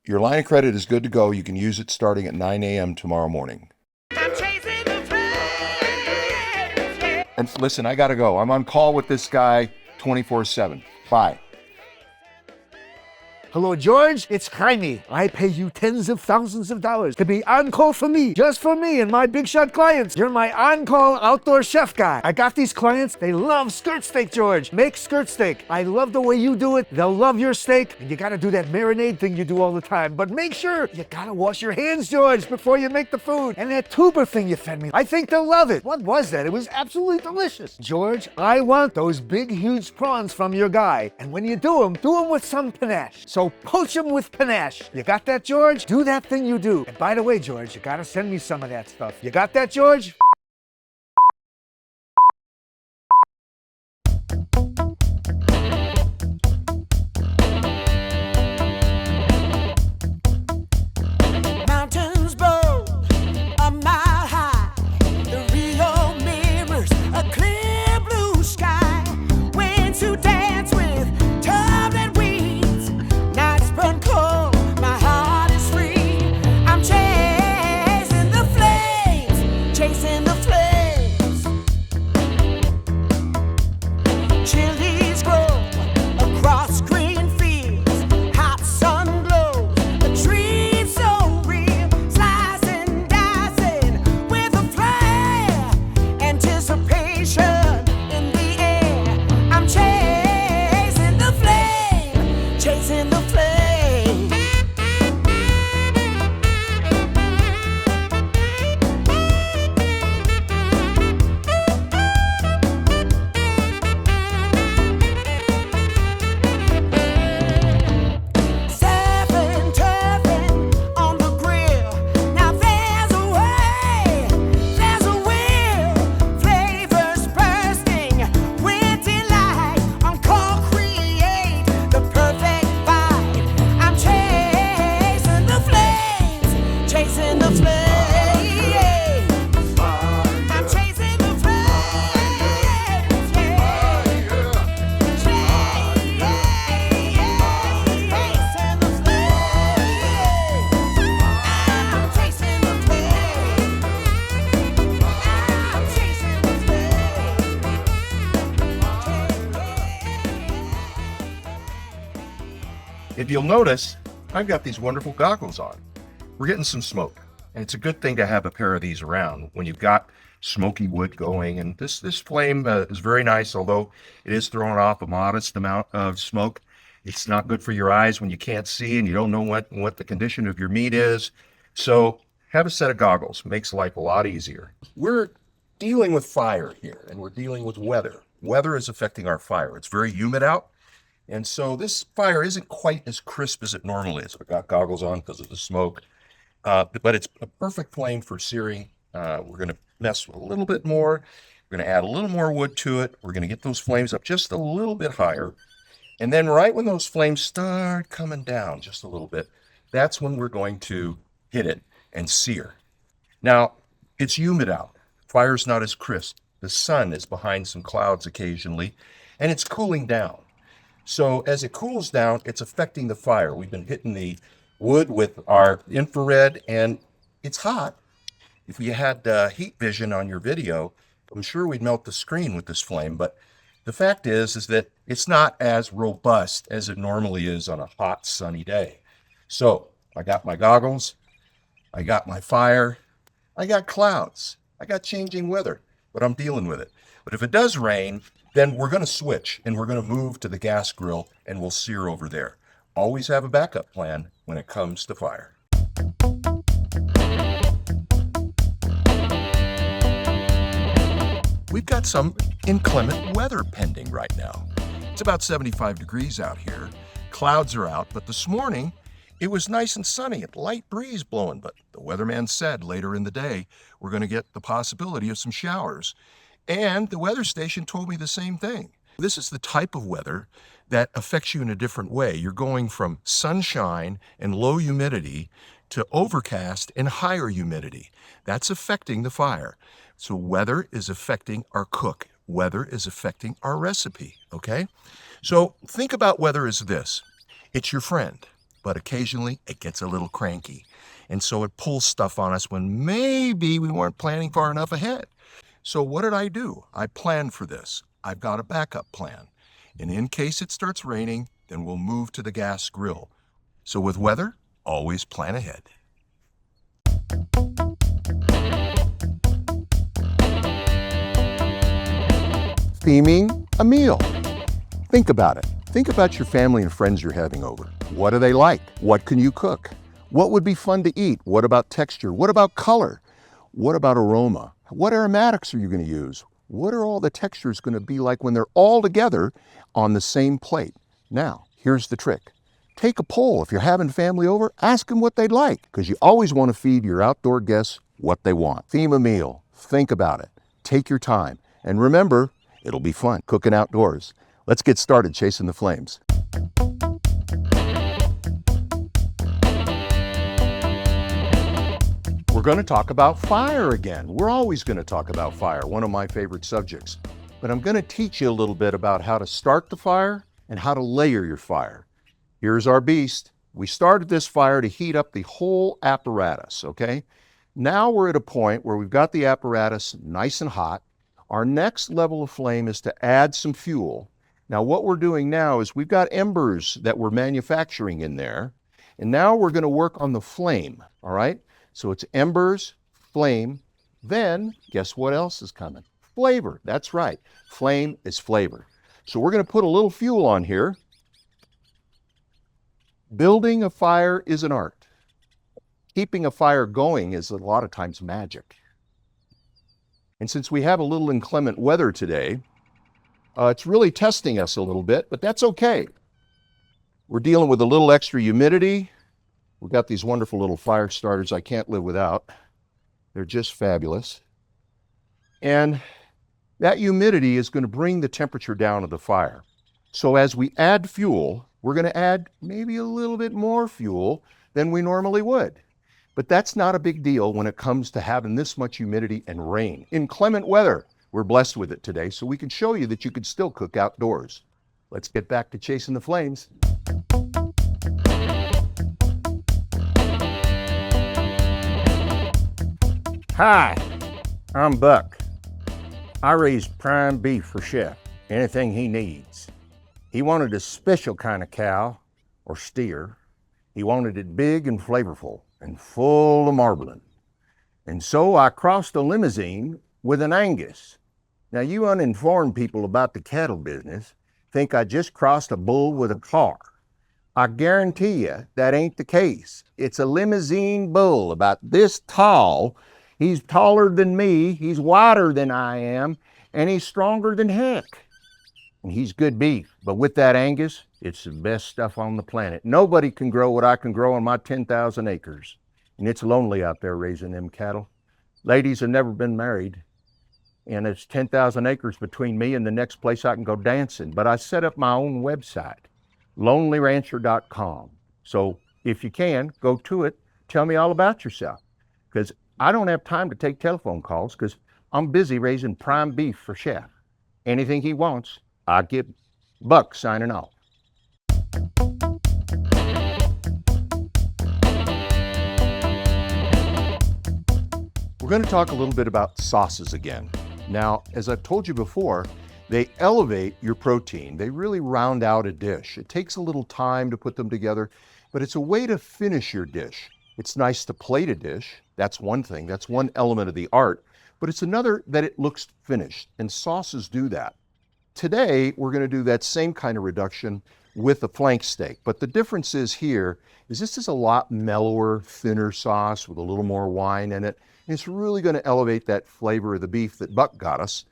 Your line of credit is good to go. You can use it starting at 9 a.m. tomorrow morning. I'm chasing the flames, yeah. And listen, I got to go. I'm on call with this guy 24/7. Bye. Hello, George. It's Jaime. I pay you tens of thousands of dollars to be on call for me, just for me and my big shot clients. You're my on-call outdoor chef guy. I got these clients. They love skirt steak, George. Make skirt steak. I love the way you do it. They'll love your steak. And you gotta do that marinade thing you do all the time. But make sure you gotta wash your hands, George, before you make the food. And that tuber thing you fed me, I think they'll love it. What was that? It was absolutely delicious. George, I want those big, huge prawns from your guy. And when you do them with some panache. So poach them with panache. You got that, George? Do that thing you do. And by the way, George, you gotta send me some of that stuff. You got that, George? Mountains bold, a mile high. The Rio mirrors a clear blue sky. Winds who dance with turbulent weeds. Nights burn cold, my heart is free. I'm chasing the flames, chasing the flames. Chilies grow across green fields. Hot sun glows, a dream so real. Slicing, dicing with a flare. Anticipation in the air. I'm chasing the flame, chasing the flame. Seven turfing on the grill. Now there's a way, there's a will. Flavors bursting with delight. On call, create the perfect bite. I'm chasing the flames, chasing the flames. I'm chasing the flames, yeah. Chasing the If you'll notice, I've got these wonderful goggles on. We're getting some smoke, and it's a good thing to have a pair of these around when you've got smoky wood going. And this flame is very nice, although it is throwing off a modest amount of smoke. It's not good for your eyes when you can't see and you don't know what the condition of your meat is. So have a set of goggles. Makes life a lot easier. We're dealing with fire here, and we're dealing with weather. Weather is affecting our fire. It's very humid out. And so this fire isn't quite as crisp as it normally is. I've got goggles on because of the smoke, but it's a perfect flame for searing. We're going to mess with a little bit more. We're going to add a little more wood to it. We're going to get those flames up just a little bit higher. And then right when those flames start coming down just a little bit, that's when we're going to hit it and sear. Now, it's humid out. Fire's not as crisp. The sun is behind some clouds occasionally, and it's cooling down. So as it cools down, it's affecting the fire. We've been hitting the wood with our infrared, and it's hot. If you had heat vision on your video, I'm sure we'd melt the screen with this flame. But the fact is that it's not as robust as it normally is on a hot, sunny day. So I got my goggles, I got my fire, I got clouds, I got changing weather, but I'm dealing with it. But if it does rain, then we're going to switch and we're going to move to the gas grill and we'll sear over there. Always have a backup plan when it comes to fire. We've got some inclement weather pending right now. It's about 75 degrees out here. Clouds are out, but this morning it was nice and sunny, a light breeze blowing, but the weatherman said later in the day we're going to get the possibility of some showers. And the weather station told me the same thing. This is the type of weather that affects you in a different way. You're going from sunshine and low humidity to overcast and higher humidity. That's affecting the fire. So weather is affecting our cook. Weather is affecting our recipe, okay? So think about weather as this. It's your friend. but occasionally it gets a little cranky. And so it pulls stuff on us when maybe we weren't planning far enough ahead. So what did I do? I planned for this. I've got a backup plan. And in case it starts raining, then we'll move to the gas grill. So with weather, always plan ahead. Theming a meal. Think about it. Think about your family and friends you're having over. What do they like? What can you cook? What would be fun to eat? What about texture? What about color? What about aroma? What aromatics are you going to use? What are all the textures going to be like when they're all together on the same plate? Now, here's the trick. Take a poll. If you're having family over, ask them what they'd like, because you always want to feed your outdoor guests what they want. Theme a meal. Think about it. Take your time. And remember, it'll be fun cooking outdoors. Let's get started chasing the flames. We're going to talk about fire again. We're always going to talk about fire, one of my favorite subjects. But I'm going to teach you a little bit about how to start the fire and how to layer your fire. Here's our beast. We started this fire to heat up the whole apparatus, okay? Now we're at a point where we've got the apparatus nice and hot. Our next level of flame is to add some fuel. Now what we're doing now is we've got embers that we're manufacturing in there, and now we're going to work on the flame, all right? So it's embers, flame, then guess what else is coming? Flavor. That's right. Flame is flavor. So we're going to put a little fuel on here. Building a fire is an art. Keeping a fire going is a lot of times magic. And since we have a little inclement weather today, it's really testing us a little bit, but that's okay. We're dealing with a little extra humidity. We've got these wonderful little fire starters I can't live without. They're just fabulous. And that humidity is going to bring the temperature down of the fire. So as we add fuel, we're going to add maybe a little bit more fuel than we normally would. But that's not a big deal when it comes to having this much humidity and rain. Inclement weather, we're blessed with it today, so we can show you that you can still cook outdoors. Let's get back to chasing the flames. Hi, I'm Buck. I raise prime beef for Chef, anything he needs. He wanted a special kind of cow, or steer. He wanted it big and flavorful and full of marbling. And so I crossed a limousine with an Angus. Now you uninformed people about the cattle business think I just crossed a bull with a car. I guarantee you that ain't the case. It's a limousine bull about this tall. He's taller than me, he's wider than I am, and he's stronger than heck. And he's good beef, but with that Angus, it's the best stuff on the planet. Nobody can grow what I can grow on my 10,000 acres. And it's lonely out there raising them cattle. Ladies have never been married, and it's 10,000 acres between me and the next place I can go dancing. But I set up my own website, lonelyrancher.com. So if you can, go to it, tell me all about yourself. Because I don't have time to take telephone calls because I'm busy raising prime beef for Chef. Anything he wants, I give him. Buck signing off. We're going to talk a little bit about sauces again. Now, as I've told you before, they elevate your protein. They really round out a dish. It takes a little time to put them together, but it's a way to finish your dish. It's nice to plate a dish. That's one thing. That's one element of the art. But it's another that it looks finished, and sauces do that. Today, we're going to do that same kind of reduction with a flank steak. But the difference is here is this is a lot mellower, thinner sauce with a little more wine in it. And it's really going to elevate that flavor of the beef that Buck got us.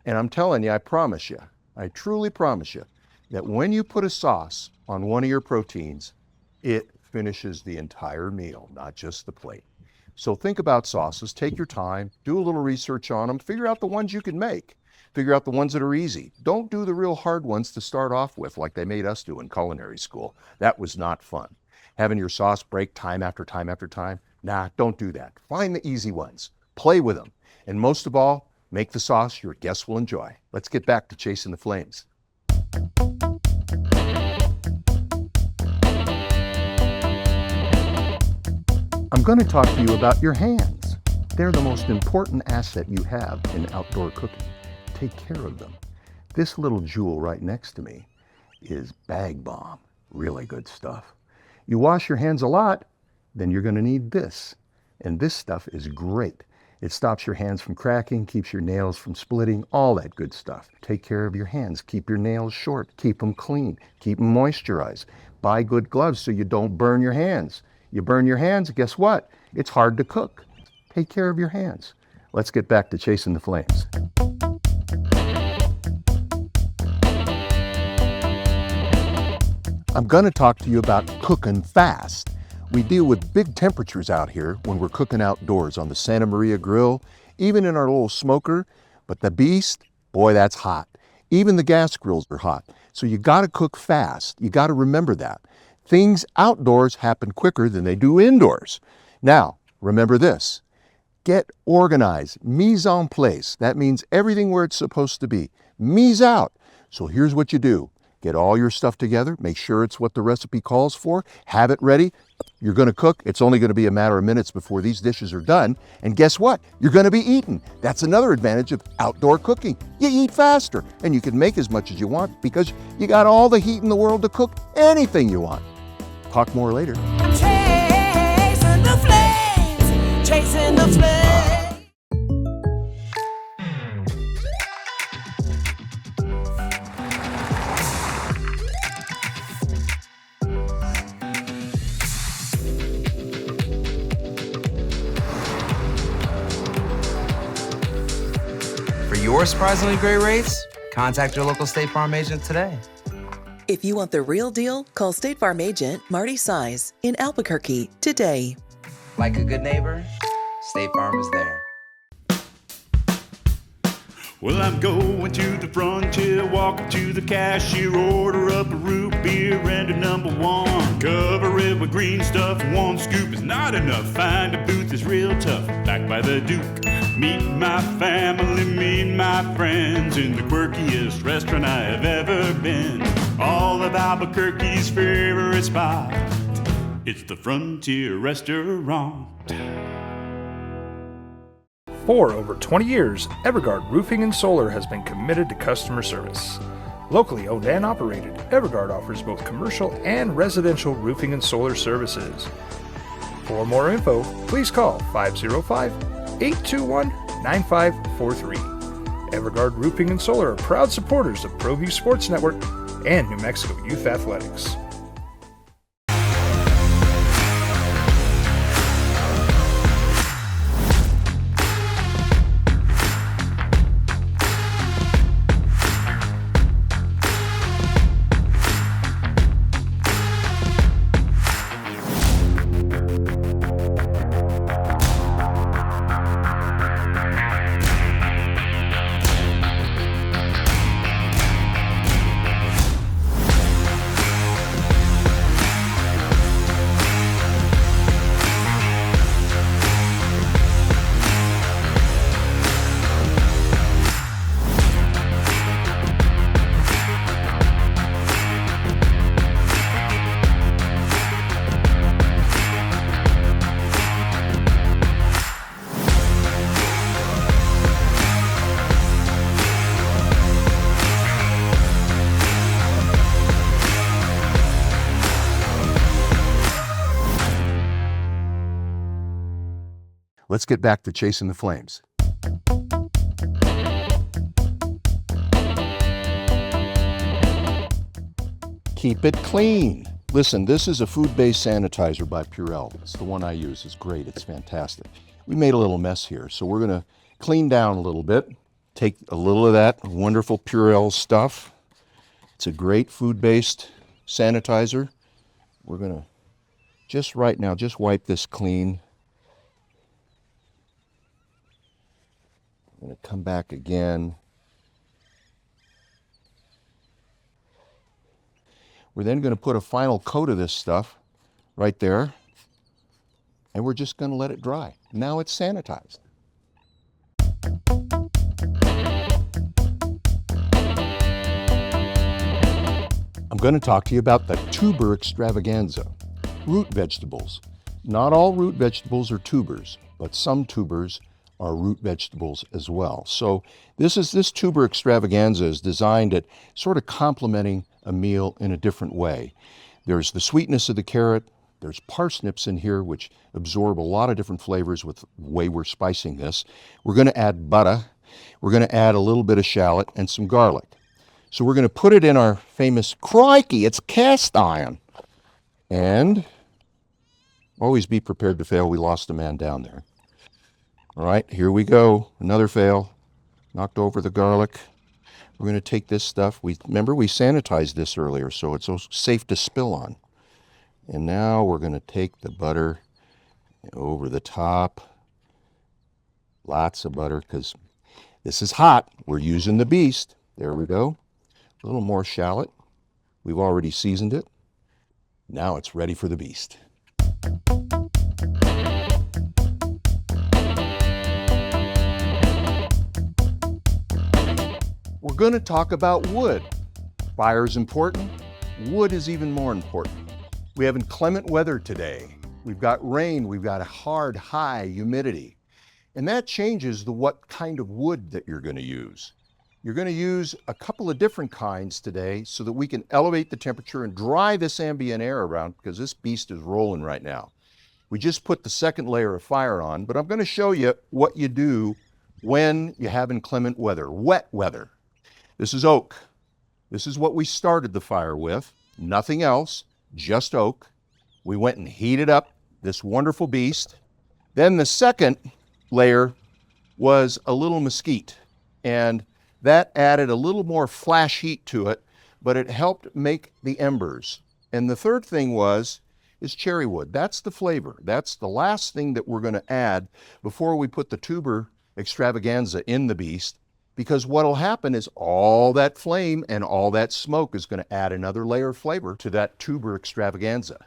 And I'm telling you, I promise you, I truly promise you, that when you put a sauce on one of your proteins, it finishes the entire meal, not just the plate. So think about sauces, take your time, do a little research on them, figure out the ones you can make, figure out the ones that are easy. Don't do the real hard ones to start off with like they made us do in culinary school. That was not fun. Having your sauce break time after time after time, nah, don't do that. Find the easy ones, play with them, and most of all, make the sauce your guests will enjoy. Let's get back to chasing the flames. I'm going to talk to you about your hands. They're the most important asset you have in outdoor cooking. Take care of them. This little jewel right next to me is Bag Balm. Really good stuff. You wash your hands a lot, then you're going to need this. And this stuff is great. It stops your hands from cracking, keeps your nails from splitting, all that good stuff. Take care of your hands. Keep your nails short. Keep them clean. Keep them moisturized. Buy good gloves so you don't burn your hands. You burn your hands, guess what? It's hard to cook. Take care of your hands. Let's get back to chasing the flames. I'm going to talk to you about cooking fast. We deal with big temperatures out here when we're cooking outdoors on the Santa Maria grill, even in our little smoker, but the beast, boy, that's hot. Even the gas grills are hot. So you got to cook fast. You got to remember that. Things outdoors happen quicker than they do indoors. Now, remember this. Get organized, mise en place. That means everything where it's supposed to be. Mise out. So here's what you do. Get all your stuff together. Make sure it's what the recipe calls for. Have it ready. You're going to cook. It's only going to be a matter of minutes before these dishes are done. And guess what? You're going to be eating. That's another advantage of outdoor cooking. You eat faster and you can make as much as you want because you got all the heat in the world to cook anything you want. Talk more later. Chasing the flames, chasing the flames. For your surprisingly great rates, contact your local State Farm agent today. If you want the real deal, call State Farm agent Marty Mise in Albuquerque today. Like a good neighbor, State Farm is there. Well, I'm going to the frontier, walk up to the cashier, order up a root beer and a #1. Cover it with green stuff, one scoop is not enough. Find a booth is real tough, back by the Duke. Meet my family, meet my friends in the quirkiest restaurant I have ever been. All of Albuquerque's favorite spot, it's the Frontier Restaurant. For over 20 years, Evergard Roofing and Solar has been committed to customer service. Locally owned and operated, Evergard offers both commercial and residential roofing and solar services. For more info, please call 505-821-9543. Evergard Roofing and Solar are proud supporters of ProView Sports Network and New Mexico Youth Athletics. Let's get back to chasing the flames. Keep it clean. Listen, this is a food-based sanitizer by Purell. It's the one I use. It's great. It's fantastic. We made a little mess here, so we're going to clean down a little bit. Take a little of that wonderful Purell stuff. It's a great food-based sanitizer. We're going to just right now, just wipe this clean. I'm going to come back again. We're then going to put a final coat of this stuff right there, and we're just going to let it dry. Now it's sanitized. I'm going to talk to you about the tuber extravaganza, root vegetables. Not all root vegetables are tubers, but some tubers are root vegetables as well. So this tuber extravaganza is designed at sort of complementing a meal in a different way. There's the sweetness of the carrot. There's parsnips in here, which absorb a lot of different flavors with the way we're spicing this. We're going to add butter. We're going to add a little bit of shallot and some garlic. So we're going to put it in our famous, crikey, it's cast iron. And always be prepared to fail. We lost a man down there. All right, here we go. Another fail. Knocked over the garlic. We're going to take this stuff. Remember, we sanitized this earlier, so it's so safe to spill on. And now we're going to take the butter over the top. Lots of butter, because this is hot. We're using the beast. There we go. A little more shallot. We've already seasoned it. Now it's ready for the beast. We're going to talk about wood. Fire is important. Wood is even more important. We have inclement weather today. We've got rain. We've got a hard, high humidity. And that changes what kind of wood that you're going to use. You're going to use a couple of different kinds today so that we can elevate the temperature and dry this ambient air around, because this beast is rolling right now. We just put the second layer of fire on, but I'm going to show you what you do when you have inclement weather, wet weather. This is oak. This is what we started the fire with. Nothing else, just oak. We went and heated up this wonderful beast. Then the second layer was a little mesquite, and that added a little more flash heat to it, but it helped make the embers. And the third thing is cherry wood. That's the flavor. That's the last thing that we're going to add before we put the tuber extravaganza in the beast, because what'll happen is all that flame and all that smoke is going to add another layer of flavor to that tuber extravaganza.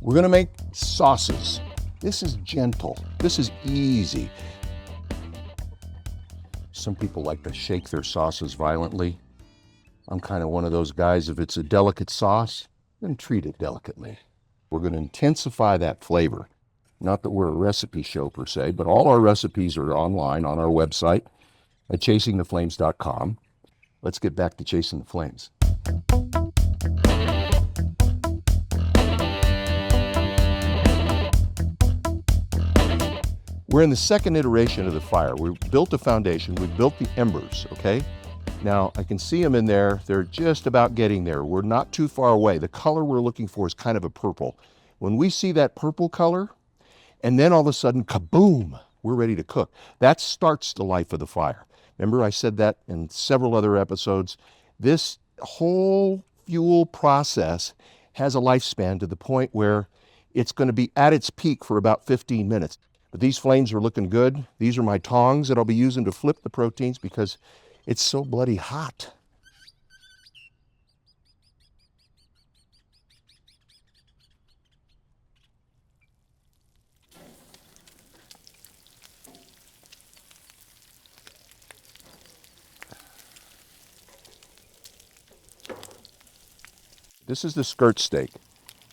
We're going to make sauces. This is gentle. This is easy. Some people like to shake their sauces violently. I'm kind of one of those guys. If it's a delicate sauce, then treat it delicately. We're going to intensify that flavor. Not that we're a recipe show per se, but all our recipes are online on our website at chasingtheflames.com. Let's get back to chasing the flames. We're in the second iteration of the fire. We built a foundation, we built the embers, okay? Now, I can see them in there. They're just about getting there. We're not too far away. The color we're looking for is kind of a purple. When we see that purple color, and then all of a sudden, kaboom, we're ready to cook. That starts the life of the fire. Remember, I said that in several other episodes. This whole fuel process has a lifespan to the point where it's going to be at its peak for about 15 minutes. But these flames are looking good. These are my tongs that I'll be using to flip the proteins because it's so bloody hot. This is the skirt steak.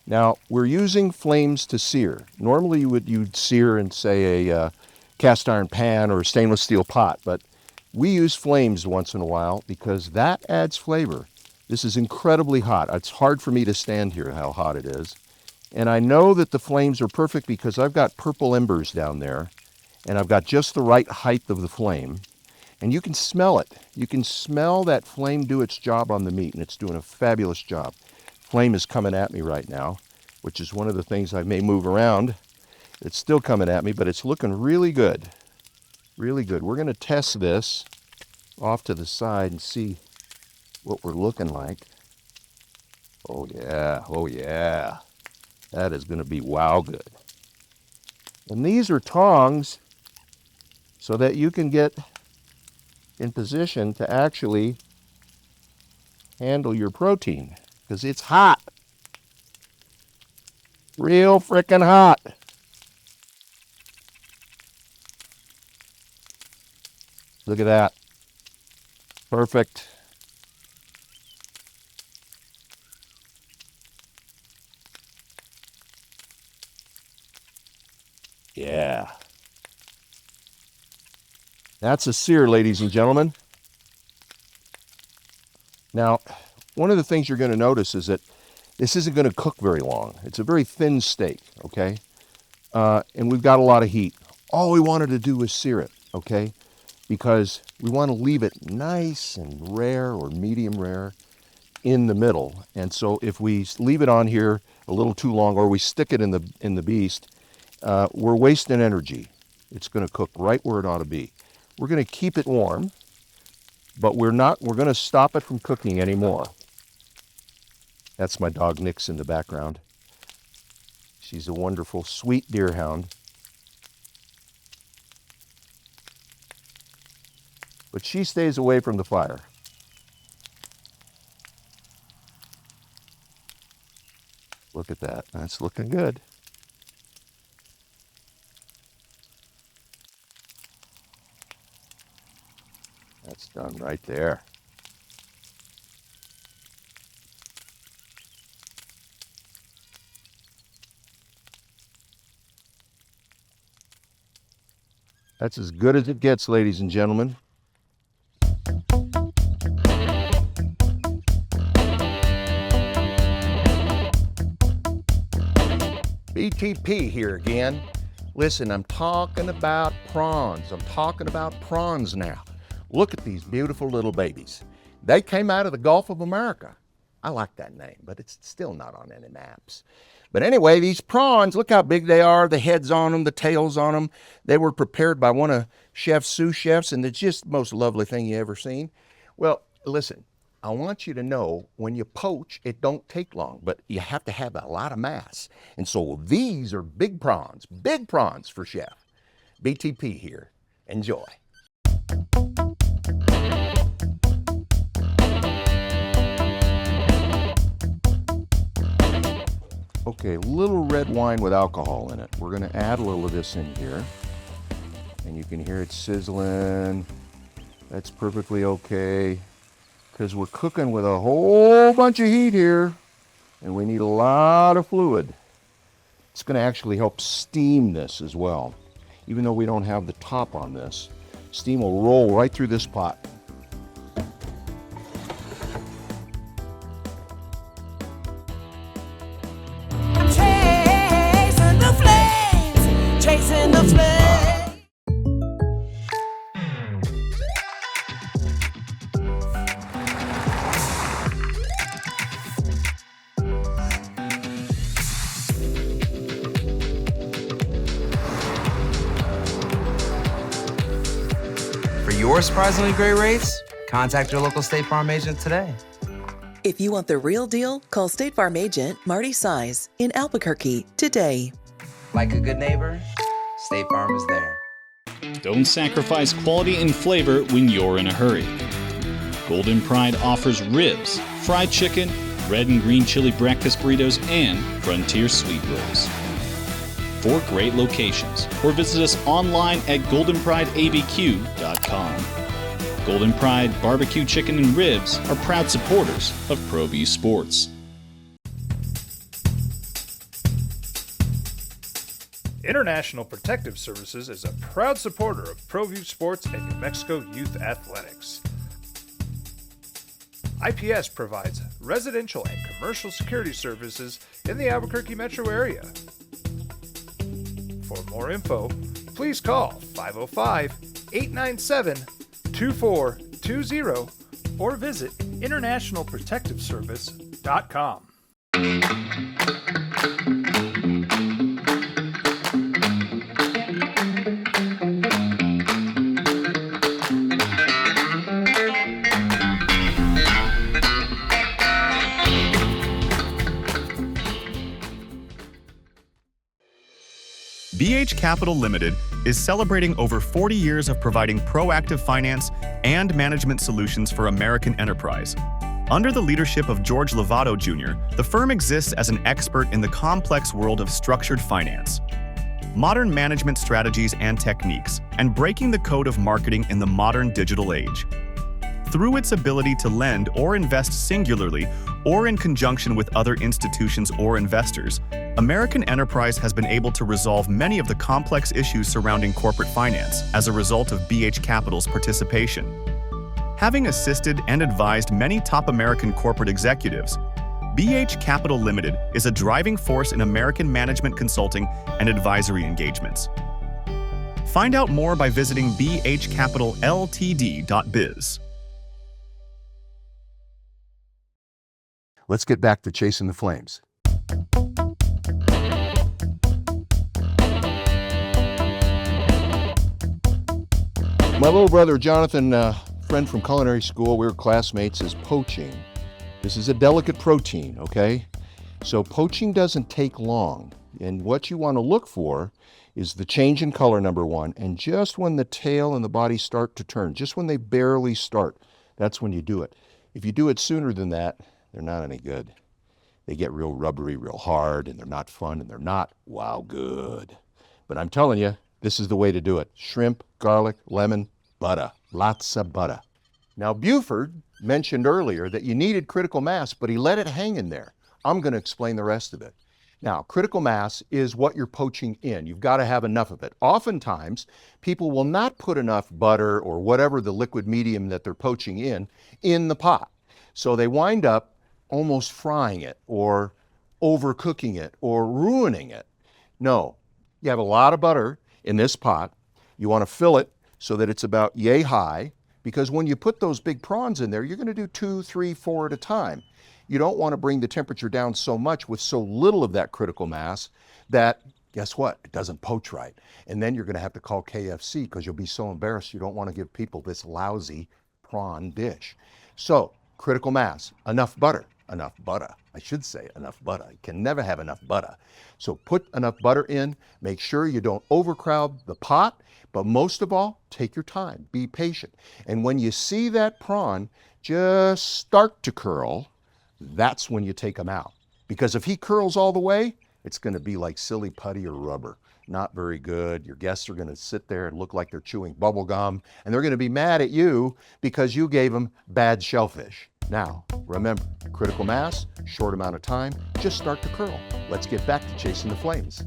Now, we're using flames to sear. Normally you'd sear in, say, a cast iron pan or a stainless steel pot, but we use flames once in a while because that adds flavor. This is incredibly hot. It's hard for me to stand here how hot it is. And I know that the flames are perfect because I've got purple embers down there, and I've got just the right height of the flame. And you can smell it. You can smell that flame do its job on the meat, and it's doing a fabulous job. Flame is coming at me right now, which is one of the things I may move around. It's still coming at me, but it's looking really good. Really good. We're going to test this off to the side and see what we're looking like. Oh yeah, oh yeah. That is going to be wow good. And these are tongs so that you can get in position to actually handle your protein because it's hot. Real frickin' hot. Look at that. Perfect. Yeah. That's a sear, ladies and gentlemen. Now, one of the things you're going to notice is that this isn't going to cook very long. It's a very thin steak, okay? And we've got a lot of heat. All we wanted to do was sear it, okay? Because we want to leave it nice and rare or medium rare in the middle. And so if we leave it on here a little too long, or we stick it in the beast, we're wasting energy. It's going to cook right where it ought to be. We're going to keep it warm, but we're going to stop it from cooking anymore. That's my dog Nix in the background. She's a wonderful, sweet deerhound. But she stays away from the fire. Look at that. That's looking good. That's done right there. That's as good as it gets, ladies and gentlemen. BTP here again. Listen, I'm talking about prawns. I'm talking about prawns now. Look at these beautiful little babies. They came out of the Gulf of America. I like that name, but it's still not on any maps. But anyway, these prawns, look how big they are, the heads on them, the tails on them. They were prepared by one of Chef Sous chefs, and it's just the most lovely thing you ever seen. Well, listen, I want you to know when you poach, it don't take long, but you have to have a lot of mass. And so these are big prawns for Chef. BTP here. Enjoy. Okay, a little red wine with alcohol in it. We're going to add a little of this in here. And you can hear it sizzling. That's perfectly okay. Because we're cooking with a whole bunch of heat here. And we need a lot of fluid. It's going to actually help steam this as well. Even though we don't have the top on this, steam will roll right through this pot. Chasing the flame. For your surprisingly great rates, contact your local State Farm agent today. If you want the real deal, call State Farm agent Marty Mise in Albuquerque today. Like a good neighbor, State Farm is there. Don't sacrifice quality and flavor when you're in a hurry. Golden Pride offers ribs, fried chicken, red and green chili breakfast burritos, and frontier sweet rolls. 4 great locations, or visit us online at goldenprideabq.com. Golden Pride Barbecue Chicken and Ribs are proud supporters of ProView Sports. International Protective Services is a proud supporter of ProView Sports and New Mexico Youth Athletics. IPS provides residential and commercial security services in the Albuquerque metro area. For more info, please call 505-897-2420 or visit internationalprotectiveservice.com. BH Capital Limited is celebrating over 40 years of providing proactive finance and management solutions for American enterprise. Under the leadership of George Lovato Jr., the firm exists as an expert in the complex world of structured finance, modern management strategies and techniques, and breaking the code of marketing in the modern digital age. Through its ability to lend or invest singularly or in conjunction with other institutions or investors, American enterprise has been able to resolve many of the complex issues surrounding corporate finance as a result of BH Capital's participation. Having assisted and advised many top American corporate executives, BH Capital Limited is a driving force in American management consulting and advisory engagements. Find out more by visiting bhcapitalltd.biz. Let's get back to chasing the flames. My little brother Jonathan, friend from culinary school, we were classmates, is poaching. This is a delicate protein, okay? So poaching doesn't take long. And what you want to look for is the change in color, number one, and just when the tail and the body start to turn, just when they barely start, that's when you do it. If you do it sooner than that, they're not any good. They get real rubbery, real hard, and they're not fun, and they're not, wow, good. But I'm telling you, this is the way to do it. Shrimp, garlic, lemon, butter. Lots of butter. Now, Buford mentioned earlier that you needed critical mass, but he let it hang in there. I'm going to explain the rest of it. Now, critical mass is what you're poaching in. You've got to have enough of it. Oftentimes, people will not put enough butter or whatever the liquid medium that they're poaching in the pot. So they wind up almost frying it or overcooking it or ruining it. No, you have a lot of butter in this pot. You want to fill it so that it's about yay high, because when you put those big prawns in there, you're going to do 2, 3, 4 at a time. You don't want to bring the temperature down so much with so little of that critical mass that, guess what? It doesn't poach right. And then you're going to have to call KFC because you'll be so embarrassed you don't want to give people this lousy prawn dish. So, critical mass, enough butter. Enough butter. I should say enough butter. You can never have enough butter. So put enough butter in, make sure you don't overcrowd the pot, but most of all, take your time, be patient. And when you see that prawn just start to curl, that's when you take him out. Because if he curls all the way, it's going to be like silly putty or rubber. Not very good. Your guests are going to sit there and look like they're chewing bubble gum, and they're going to be mad at you because you gave them bad shellfish. Now, remember, critical mass, short amount of time, just start to curl. Let's get back to chasing the flames.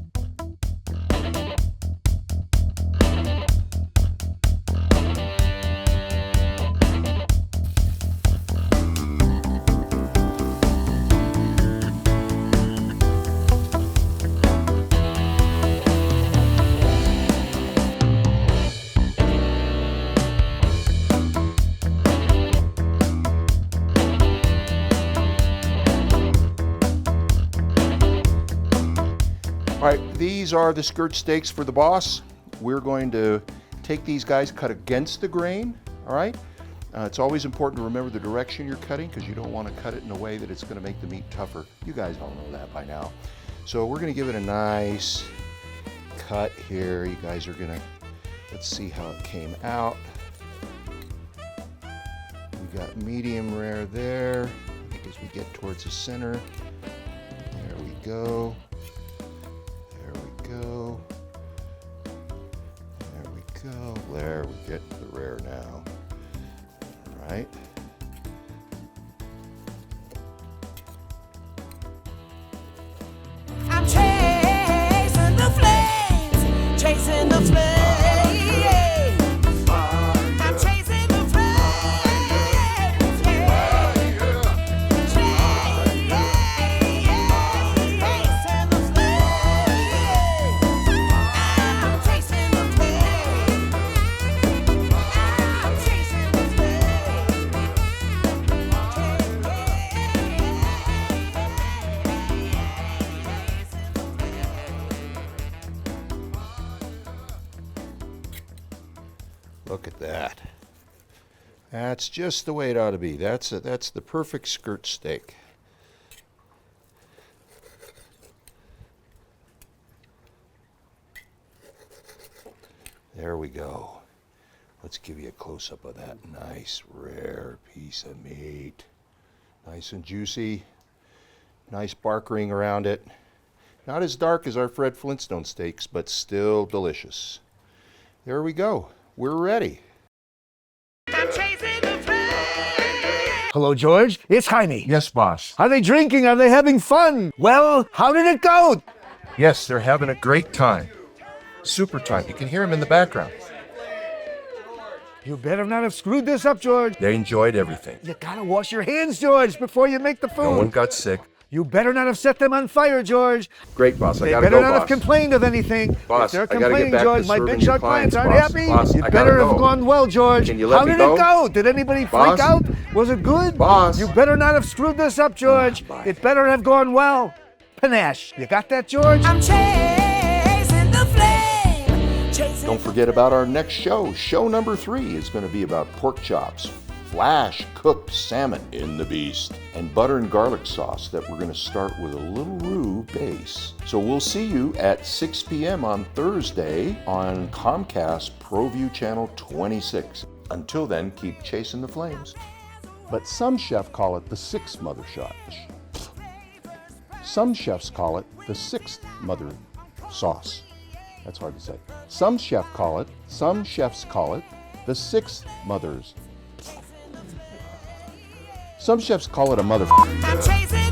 All right, these are the skirt steaks for the boss. We're going to take these guys, cut against the grain, all right? It's always important to remember the direction you're cutting because you don't want to cut it in a way that it's going to make the meat tougher. You guys all know that by now. So we're going to give it a nice cut here. You guys are going to, let's see how it came out. We got medium rare there. I think as we get towards the center, there we go. Go. There we go. There, we get to the rare now. All right. I'm chasing the flames, chasing the flames. I'm chasing the flames, yeah. Chasing the Look at that. That's just the way it ought to be. That's the perfect skirt steak. There we go. Let's give you a close-up of that nice, rare piece of meat. Nice and juicy. Nice bark ring around it. Not as dark as our Fred Flintstone steaks, but still delicious. There we go. We're ready. Hello, George. It's Jaime. Yes, boss. Are they drinking? Are they having fun? Well, how did it go? Yes, they're having a great time. Super time. You can hear them in the background. You better not have screwed this up, George. They enjoyed everything. You gotta wash your hands, George, before you make the food. No one got sick. You better not have set them on fire, George. Great, boss. I They gotta better go, not have boss. complaints of anything. Boss, if they're I gotta get complaining, back to George, my serving big your shot clients aren't clients, happy. boss. You I better gotta have go. gone well, George. Can you let How me did go? it go? Did anybody Boss? freak out? Was it good? Boss? You better not have screwed this up, George. It better have gone well. Panache. You got that, George? I'm chasing the flame. Chasing Don't forget about our next show. Show number 3 is going to be about pork chops, flash cooked salmon in the beast, and butter and garlic sauce that we're going to start with a little roux base. So we'll see you at 6 p.m. on Thursday on Comcast ProView Channel 26. Until then, keep chasing the flames. But some chefs call it the sixth mother shot. Some chefs call it the sixth mother sauce. That's hard to say. Some chefs call it the sixth mother's. Some chefs call it a mother. I'm chasing